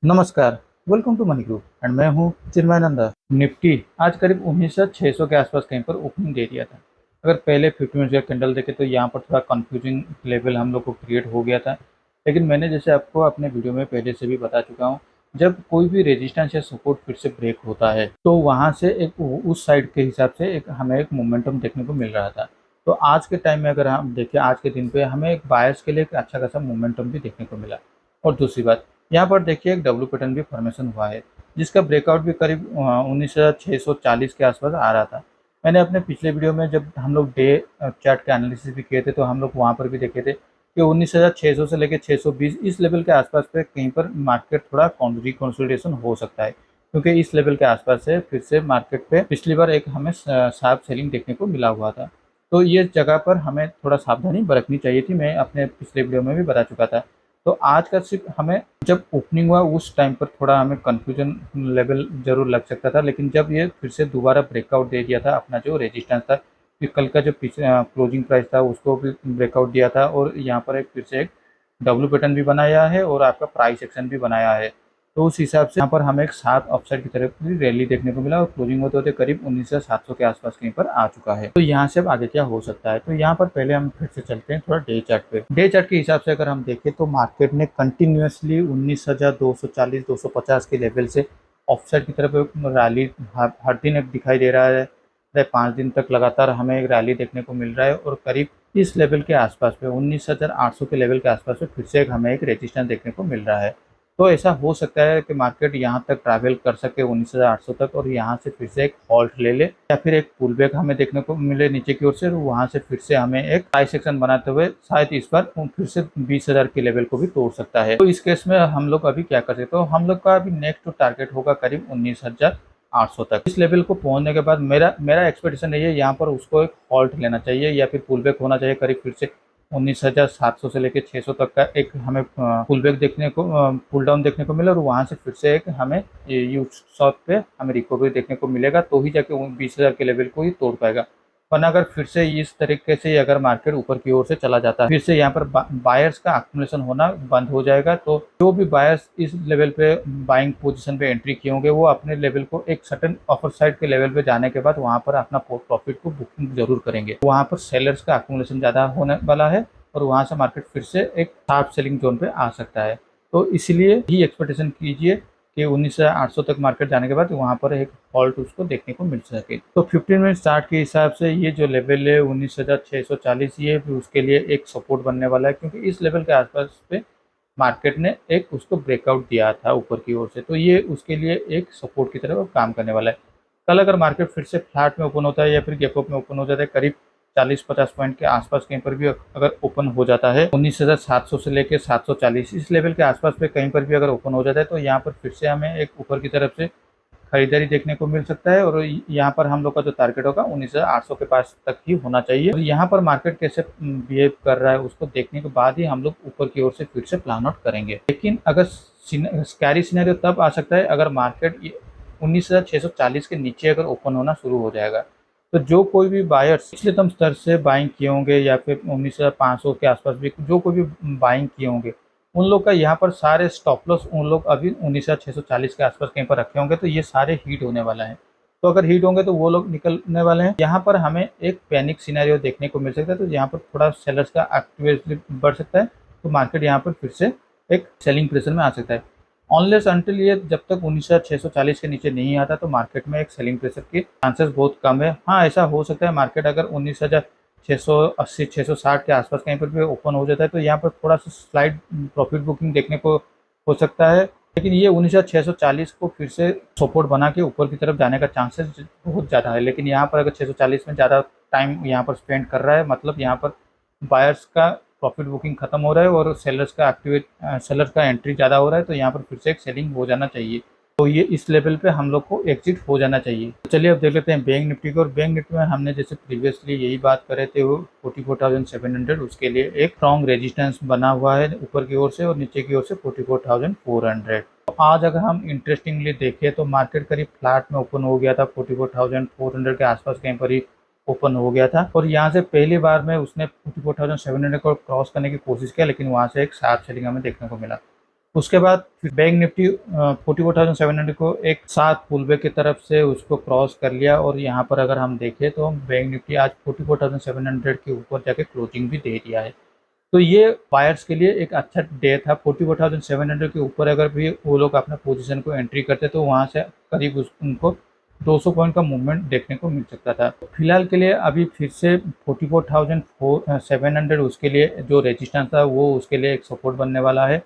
नमस्कार। Welcome to money group एंड मैं हूं चिन्मय नंदा। निफ्टी आज करीब 19,600 के आसपास कहीं पर ओपनिंग दे दिया था। अगर पहले 50 मिनट का कैंडल देखे तो यहाँ पर थोड़ा कंफ्यूजिंग लेवल हम लोग को क्रिएट हो गया था। लेकिन मैंने जैसे आपको अपने वीडियो में पहले से भी बता चुका हूँ, जब कोई भी रेजिस्टेंस या सपोर्ट फिर से ब्रेक होता है तो वहाँ से एक उस साइड के हिसाब से हमें एक मोमेंटम देखने को मिल रहा था। तो आज के टाइम में अगर हम देखें, आज के दिन पे हमें एक बायर्स के लिए एक अच्छा खासा मोमेंटम भी देखने को मिला। और दूसरी बात, यहाँ पर देखिए एक डब्ल्यू पैटर्न भी फॉर्मेशन हुआ है, जिसका ब्रेकआउट भी करीब 19,640 के आसपास आ रहा था। मैंने अपने पिछले वीडियो में जब हम लोग डे चार्ट के एनालिसिस भी किए थे तो हम लोग वहाँ पर भी देखे थे कि 19,600 से लेकर 620 इस लेवल के आसपास पे कहीं पर मार्केट थोड़ा रिकॉन्सोलिडेशन हो सकता है, क्योंकि इस लेवल के आसपास से फिर से मार्केट पे पिछली बार एक हमें शार्प सेलिंग देखने को मिला हुआ था। तो ये जगह पर हमें थोड़ा सावधानी बरतनी चाहिए थी, मैं अपने पिछले वीडियो में भी बता चुका था। तो आज का सिर्फ हमें जब ओपनिंग हुआ उस टाइम पर थोड़ा हमें कन्फ्यूजन लेवल ज़रूर लग सकता था, लेकिन जब ये फिर से दोबारा ब्रेकआउट दे दिया था अपना जो रेजिस्टेंस था, फिर कल का जो क्लोजिंग प्राइस था उसको भी ब्रेकआउट दिया था और यहाँ पर एक फिर से एक डब्ल्यू पैटर्न भी बनाया है और आपका प्राइस एक्शन भी बनाया है। तो उस हिसाब से यहाँ पर हमें एक सात अपसाइड की तरफ की रैली देखने को मिला और क्लोजिंग होते होते करीब 19,700 के आसपास कहीं पर आ चुका है। तो यहाँ से अब आगे क्या हो सकता है, तो यहाँ पर पहले हम फिर से चलते हैं थोड़ा डे चार्ट पे। डे चार्ट के हिसाब से अगर हम देखें तो मार्केट ने कंटिन्यूसली 19,240 250 के लेवल से ऑफसाइड की तरफ रैली हर दिन एक दिखाई दे रहा है। 5 दिन तक लगातार हमें एक रैली देखने को मिल रहा है और करीब इस लेवल के आसपास पे 19,800 के लेवल के आसपास पे फिर से एक हमें एक रेजिस्टेंस देखने को मिल रहा है। तो ऐसा हो सकता है कि मार्केट यहाँ तक ट्रैवल कर सके 19,800 तक और यहाँ से फिर से एक हॉल्ट ले ले या फिर एक पुल बैक हमें देखने को मिले नीचे की ओर से, वहाँ से फिर से हमें एक प्राइस सेक्शन बनाते हुए शायद इस बार फिर से 20,000 के लेवल को भी तोड़ सकता है। तो इस केस में हम लोग अभी क्या कर सकते हैं, तो हम लोग का अभी नेक्स्ट टारगेट होगा करीब 19,800 तक। इस लेवल को पहुंचने के बाद मेरा मेरा एक्सपेक्टेशन यही है, यहाँ पर उसको एक हॉल्ट लेना चाहिए या फिर पुल बैक होना चाहिए करीब फिर से 19,700 से लेकर 600 तक का एक हमें पुल बैक देखने को पुल डाउन देखने को मिला और वहाँ से फिर से एक हमें यू शॉट पे हमें रिकवरी देखने को मिलेगा, तो ही जाके 20,000 के लेवल को ही तोड़ पाएगा। वरना अगर फिर से इस तरीके से अगर मार्केट ऊपर की ओर से चला जाता है फिर से यहाँ पर बायर्स का एक्युमुलेशन होना बंद हो जाएगा। तो जो भी बायर्स इस लेवल पे बाइंग पोजीशन पे एंट्री किए होंगे वो अपने लेवल को एक सर्टेन अपर साइड के लेवल पे जाने के बाद वहाँ पर अपना प्रॉफिट को बुकिंग जरूर करेंगे। वहाँ पर सेलर्स का एक्युमुलेशन ज़्यादा होने वाला है और वहाँ से मार्केट फिर से एक शार्प सेलिंग जोन पे आ सकता है। तो इसलिए ही एक्सपेक्टेशन कीजिए कि 19,800 तक मार्केट जाने के बाद वहाँ पर एक हॉल्ट उसको देखने को मिल सके। तो 15 मिनट चार्ट के हिसाब से ये जो लेवल है 19,640 ये भी उसके लिए एक सपोर्ट बनने वाला है, क्योंकि इस लेवल के आसपास पे मार्केट ने एक उसको ब्रेकआउट दिया था ऊपर की ओर से, तो ये उसके लिए एक सपोर्ट की तरह काम करने वाला है। कल अगर मार्केट फिर से फ्लैट में ओपन होता है या फिर गैप अप में ओपन हो जाता है करीब 40-50 पॉइंट के आसपास कहीं पर भी अगर ओपन हो जाता है 19,700 से लेकर 740 इस लेवल के आसपास पे कहीं पर भी अगर ओपन हो जाता है तो यहाँ पर फिर से हमें एक ऊपर की तरफ से खरीदारी देखने को मिल सकता है और यहाँ पर हम लोग का जो टारगेट होगा 19,800 के पास तक ही होना चाहिए। और यहाँ पर मार्केट कैसे बिहेव कर रहा है उसको देखने के बाद ही हम लोग ऊपर की ओर से फिर से प्लान आउट करेंगे। लेकिन अगर स्कैरी सिनेरियो तब आ सकता है अगर मार्केट 19,640 के नीचे अगर ओपन होना शुरू हो जाएगा, तो जो कोई भी बायर्स निचलेतम स्तर से बाइंग किए होंगे या फिर 19,500 के आसपास भी जो कोई भी बाइंग किए होंगे उन लोग का यहाँ पर सारे स्टॉप लॉस उन लोग अभी 19,640 के आसपास कहीं पर रखे होंगे, तो ये सारे हीट होने वाला है। तो अगर हीट होंगे तो वो लोग निकलने वाले हैं। यहाँ पर हमें एक पैनिक सिनेरियो देखने को मिल सकता है, तो यहाँ पर थोड़ा सेलर्स का एक्टिविटी बढ़ सकता है, तो मार्केट यहाँ पर फिर से एक सेलिंग प्रेशर में आ सकता है। ऑनलेस अंटिल ये जब तक 19,640 के नीचे नहीं आता तो मार्केट में एक सेलिंग प्रेशर के चांसेस बहुत कम है। हाँ, ऐसा हो सकता है मार्केट अगर 19,680 660 के आसपास कहीं पर भी ओपन हो जाता है तो यहाँ पर थोड़ा सा स्लाइड प्रॉफिट बुकिंग देखने को हो सकता है, लेकिन ये 19,640 को फिर से सपोर्ट बना के ऊपर की तरफ जाने का चांसेस बहुत ज़्यादा है। लेकिन यहाँ पर अगर 640 में ज़्यादा टाइम यहाँ पर स्पेंड कर रहा है मतलब यहाँ पर बायर्स का प्रॉफिट बुकिंग खत्म हो रहा है और सेलर्स का एंट्री ज़्यादा हो रहा है, तो यहाँ पर फिर से एक सेलिंग हो जाना चाहिए। तो ये इस लेवल पे हम लोग को एग्जिट हो जाना चाहिए। तो चलिए अब देख लेते हैं बैंक निफ्टी को। और बैंक निफ्टी में हमने जैसे प्रीवियसली यही बात कर रहे थे वो 44,700 उसके लिए एक स्ट्रॉन्ग रेजिस्टेंस बना हुआ है ऊपर की ओर से और नीचे की ओर से 44,400। तो आज अगर हम इंटरेस्टिंगली देखें तो मार्केट करीब फ्लैट में ओपन हो गया था 44,400 के आसपास कहीं पर ही ओपन हो गया था और यहाँ से पहली बार में उसने 44,700 को क्रॉस करने की कोशिश किया, लेकिन वहाँ से एक शार्प सेलिंग हमें देखने को मिला। उसके बाद फिर बैंक निफ्टी 44,700 को एक साथ पुल बैक की तरफ से उसको क्रॉस कर लिया और यहाँ पर अगर हम देखें तो बैंक निफ्टी आज 44,700 के ऊपर जाके क्लोजिंग भी दे दिया है। तो ये बायर्स के लिए एक अच्छा डे था। 44,700 के ऊपर अगर भी वो लोग अपना पोजीशन को एंट्री करते तो वहाँ से करीब उनको 200 पॉइंट का मूवमेंट देखने को मिल सकता था। फिलहाल के लिए अभी फिर से 44,700 उसके लिए जो रेजिस्टेंस था वो उसके लिए एक सपोर्ट बनने वाला है।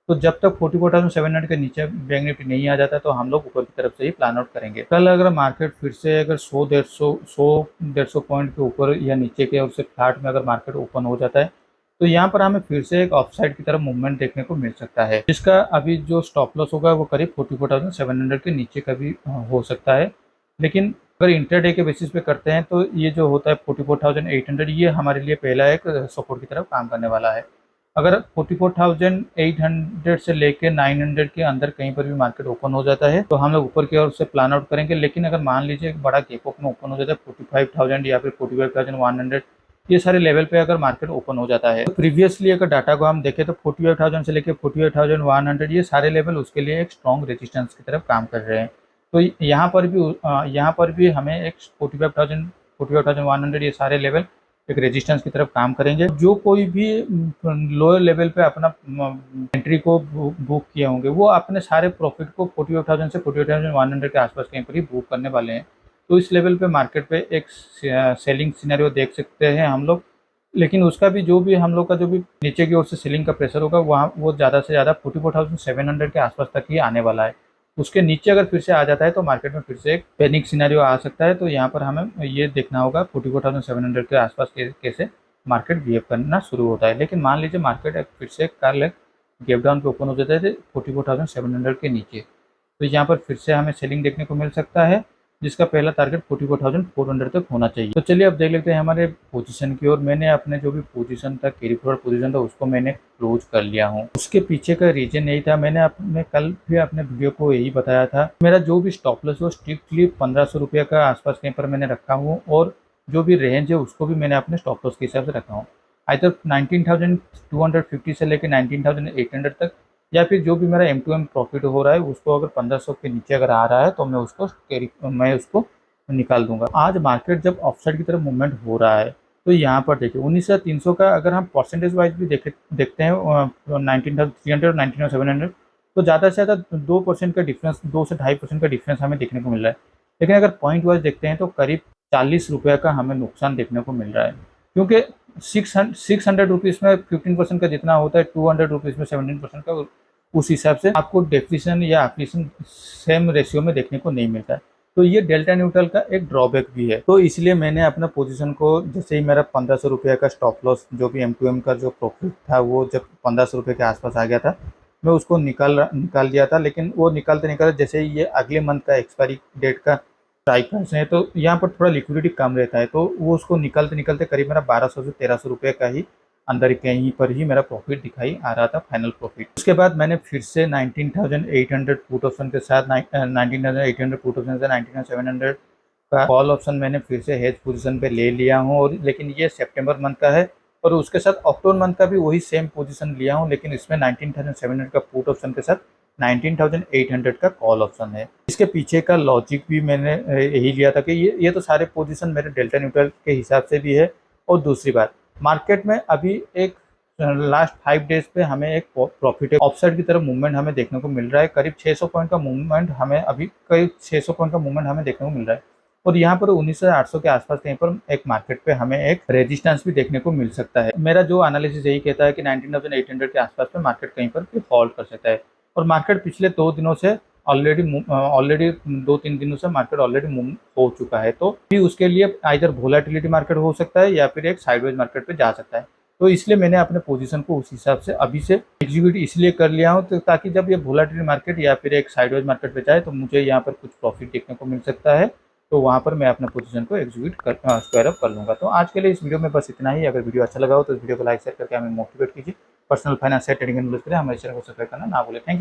तो जब तक 44,700 के नीचे बैंक निफ्टी नहीं आ जाता तो हम लोग ऊपर की तरफ से ही प्लान आउट करेंगे। कल अगर मार्केट फिर से अगर 100-150 पॉइंट के ऊपर या नीचे के और से फ्लैट में अगर मार्केट ओपन हो जाता है तो यहाँ पर हमें फिर से एक ऑफसाइड की तरफ मूवमेंट देखने को मिल सकता है, जिसका अभी जो स्टॉप लॉस होगा वो करीब 44,700 के नीचे का भी हो सकता है। लेकिन अगर इंटरडे के बेसिस पे करते हैं तो ये जो होता है 44,800 ये हमारे लिए पहला एक सपोर्ट की तरफ काम करने वाला है। अगर 44,800 से लेके 900 के अंदर कहीं पर भी मार्केट ओपन हो जाता है तो हम लोग ऊपर की ओर से प्लान आउट करेंगे। लेकिन अगर मान लीजिए एक बड़ा गैप अप में ओपन हो जाता है 45,000 या फिर 45,100 ये सारे लेवल पे अगर मार्केट ओपन हो जाता है तो प्रीवियसली अगर डाटा को हम देखें तो 48,000 से लेकर 48,100 ये सारे लेवल उसके लिए एक स्ट्रॉन्ग रेजिस्टेंस की तरफ काम कर रहे हैं। तो यहाँ पर भी हमें एक 45,000 45,100 ये सारे लेवल एक रेजिस्टेंस की तरफ काम करेंगे। जो कोई भी लोअर लेवल पे अपना एंट्री को बुक किए होंगे वो अपने सारे प्रॉफिट को 48,000 से 48,100 के आसपास कहीं पर ही बुक करने वाले हैं। तो इस लेवल पे मार्केट पे एक सेलिंग सिनेरियो देख सकते हैं हम लोग। लेकिन उसका भी जो भी हम लोग का जो भी नीचे की ओर से सेलिंग का प्रेशर होगा वहाँ वो ज़्यादा से ज़्यादा 44,700 के आसपास तक ही आने वाला है। उसके नीचे अगर फिर से आ जाता है तो मार्केट में फिर से एक पैनिक सिनेरियो आ सकता है। तो यहाँ पर हमें ये देखना होगा 44,700 के आसपास कैसे मार्केट बिहेव करना शुरू होता है। लेकिन मान लीजिए मार्केट फिर से कल गैप डाउन पे ओपन हो जाता है 44,700 के नीचे तो यहाँ पर फिर से हमें सेलिंग देखने को मिल सकता है, जिसका पहला टारगेट 44,400 तक होना चाहिए। तो चलिए अब देख लेते हैं हमारे पोजीशन की ओर। मैंने अपने जो भी पोजीशन था कैरी फॉरवर्ड पोजीशन था उसको मैंने क्लोज कर लिया हूँ। उसके पीछे का रीजन यही था, मैंने अपने कल भी अपने वीडियो को यही बताया था, मेरा जो भी स्टॉप लॉस वो स्ट्रिक्टली 1500 रुपये का आसपास कहीं पर मैंने रखा हूँ और जो भी रेंज है उसको भी मैंने अपने स्टॉप लॉस के हिसाब से रखा हूँ। आइदर 19,250 से लेकर 19,800 तक या फिर जो भी मेरा M2M प्रॉफिट हो रहा है उसको अगर 1500 के नीचे अगर आ रहा है तो मैं उसको निकाल दूंगा। आज मार्केट जब ऑफसाइड की तरफ मूवमेंट हो रहा है तो यहाँ पर देखिए 19,300 का अगर हम परसेंटेज वाइज भी देखते हैं 19,300 और 19,700 तो ज़्यादा से ज़्यादा 2% का डिफरेंस 2 से 2.5% का डिफरेंस हमें देखने को मिल रहा है। लेकिन अगर पॉइंट वाइज देखते हैं तो करीब 40 रुपये का हमें नुकसान देखने को मिल रहा है, क्योंकि 600 रुपीज़ में 15% का जितना होता है 200 रुपीज़ में 17% का उस हिसाब से आपको डेप्रिसिएशन या एप्रिसिएशन सेम रेशियो में देखने को नहीं मिलता है। तो ये डेल्टा न्यूट्रल का एक ड्रॉबैक भी है। तो इसलिए मैंने अपना पोजीशन को जैसे ही मेरा 1500 रुपये का स्टॉप लॉस जो भी M2M का जो प्रॉफिट था वो जब 1500 रुपये के आसपास आ गया था मैं उसको निकाल दिया था। लेकिन वो निकालते जैसे ही ये अगले मंथ का एक्सपायरी डेट का स्ट्राइकर्स हैं तो यहाँ पर थोड़ा लिक्विडिटी कम रहता है तो वो उसको निकालते करीब मेरा 1200 से 1300 रुपये का ही अंदर कहीं पर ही मेरा प्रॉफिट दिखाई आ रहा था, फाइनल प्रॉफिट। उसके बाद मैंने फिर से 19,800 पुट ऑप्शन के साथ 19,800 पुट ऑप्शन से 19,700 का कॉल ऑप्शन मैंने फिर से हेज पोजीशन पे ले लिया हूँ। और लेकिन ये सितंबर मंथ का है और उसके साथ अक्टूबर मंथ का भी वही सेम पोजीशन लिया हूँ, लेकिन इसमें 19,700 का पुट ऑप्शन के साथ 19,800 का कॉल ऑप्शन है। इसके पीछे का लॉजिक भी मैंने यही लिया था कि ये तो सारे पोजीशन मेरे डेल्टा न्यूट्रल के हिसाब से भी है। और दूसरी बात मार्केट में अभी एक लास्ट 5 डेज पे हमें एक प्रॉफिट ऑफसाइड की तरफ मूवमेंट हमें देखने को मिल रहा है। करीब 600 पॉइंट का मूवमेंट हमें देखने को मिल रहा है। और यहाँ पर 19,800 के आसपास कहीं पर एक मार्केट पे हमें एक रेजिस्टेंस भी देखने को मिल सकता है। मेरा जो एनालिसिस यही कहता है कि 19,800 के आसपास पे मार्केट कहीं पर भी फॉल कर सकता है। और मार्केट पिछले 2 दिनों से ऑलरेडी 2-3 दिनों से मार्केट ऑलरेडी मूव हो चुका है। तो भी उसके लिए आइदर वोलेटिलिटी मार्केट हो सकता है या फिर एक साइडवेज मार्केट पे जा सकता है। तो इसलिए मैंने अपने पोजीशन को उस हिसाब से अभी से एग्जीक्यूट इसलिए कर लिया हूँ तो ताकि जब ये वोलेटिलिटी मार्केट या फिर एक साइडवेज मार्केट पे जाए तो मुझे यहाँ पर कुछ प्रॉफिट देखने को मिल सकता है। तो वहाँ पर मैं अपने पोजीशन को एग्जीक्यूट स्क्वायर अप कर लूँगा। तो आज के लिए इस वीडियो में बस इतना ही। अगर वीडियो अच्छा लगा हो तो इस वीडियो को लाइक शेयर करके हमें मोटिवेट कीजिए। पर्सनल फाइनेंस से ट्रेडिंग एनालिसिस के लिए हमारे चैनल को सब्सक्राइब करना ना भूलें। Thank you.